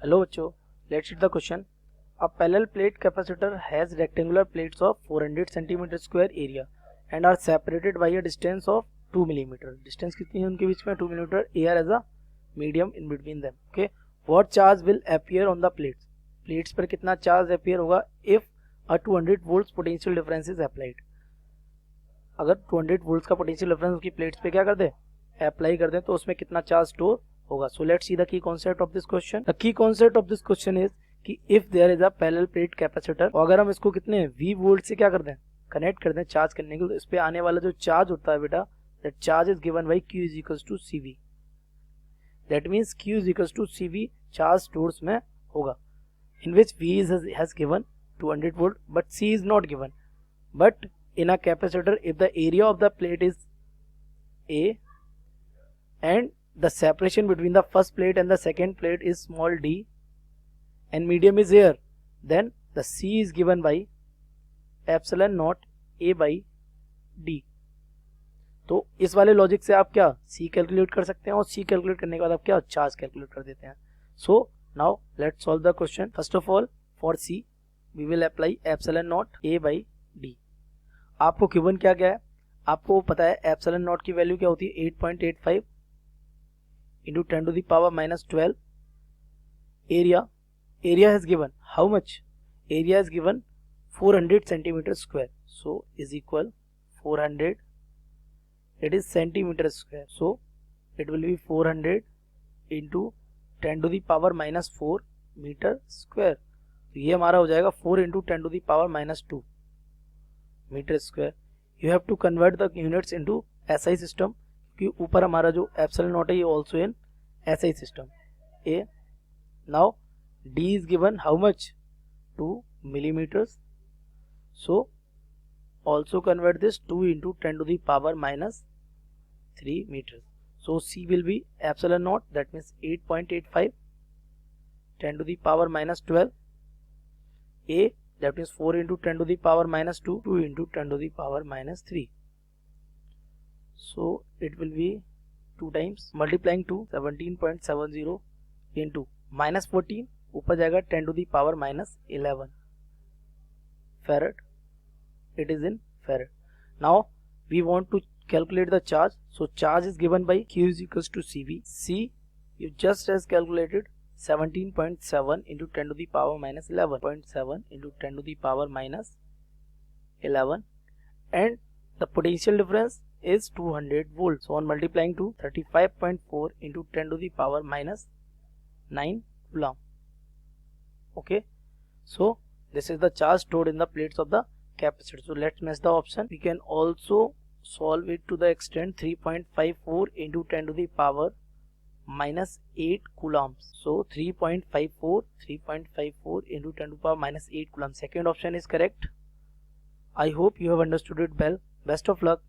Hello बच्चों, let's read the question. A parallel plate capacitor has rectangular plates of 400 cm square area and are separated by a distance of 2 mm. Distance कितनी है उनके बीच में? 2 mm. Air as a medium in between them. Okay. What charge will appear on the plates? Plates पर कितना charge appear होगा if a 200 volts potential difference is applied? अगर 200 volts का potential difference उसकी plates पे क्या कर दे? Apply कर दे तो उसमें कितना charge store होगा. So let's see the key concept of this question. The key concept of this question is कि if there is a parallel plate capacitor, और अगर हम इसको कितने V वोल्ट से क्या कर दें, कनेक्ट कर दें चार्ज करने के लिए, तो इस पे आने वाला जो चार्ज होता है बेटा, that charge is given by Q is equals to CV. That means Q is equals to CV charge stores में होगा, in which V has given 200 volt but C is not given. But in a capacitor, if the area of the plate is A and the separation between the first plate and the second plate is small d and medium is air, then the C is given by epsilon naught A by D. तो इस वाले logic से आप क्या C calculate कर सकते हैं और C कैलकुलेट करने के बाद आप क्या चार्ज कैलकुलेट कर देते हैं. So now let's solve the question. First of all for C we will apply epsilon naught A by D. आपको गिवन क्या क्या है, आपको पता है epsilon naught की वैल्यू क्या होती है 8.85 into 10 to the power minus 12. Area has given how much? Area is given 400 centimeter square. So is equal 400. It is centimeter square. So it will be 400 into 10 to the power minus 4 meter square. तो ये हमारा हो जाएगा 4 into 10 to the power minus 2 meter square. You have to convert the units into SI system. कि ऊपर हमारा जो epsilon not है ये also in SI system. A now D is given how much? 2 millimeters. So also convert this 2 into 10 to the power minus 3 meters. So C will be epsilon naught, that means 8.85 10 to the power minus 12. A, that means 4 into 10 to the power minus 2, 2 into 10 to the power minus 3. So it will be 2 times multiplying to 17.70 into minus 14, ऊपर जाएगा 10 to the power minus 11 farad. It is in farad. Now we want to calculate the charge. So charge is given by Q is equals to CV. C you just has calculated 17.7 into 10 to the power minus 11.7 into 10 to the power minus 11, and the potential difference is 200 volts. So on multiplying to 35.4 into 10 to the power minus 9 coulomb. Okay, so this is the charge stored in the plates of the capacitor. So let's match the option. We can also solve it to the extent 3.54 into 10 to the power minus 8 coulombs. So 3.54 into 10 to the power minus 8 coulombs. Second option is correct. I hope you have understood it well. Best of luck.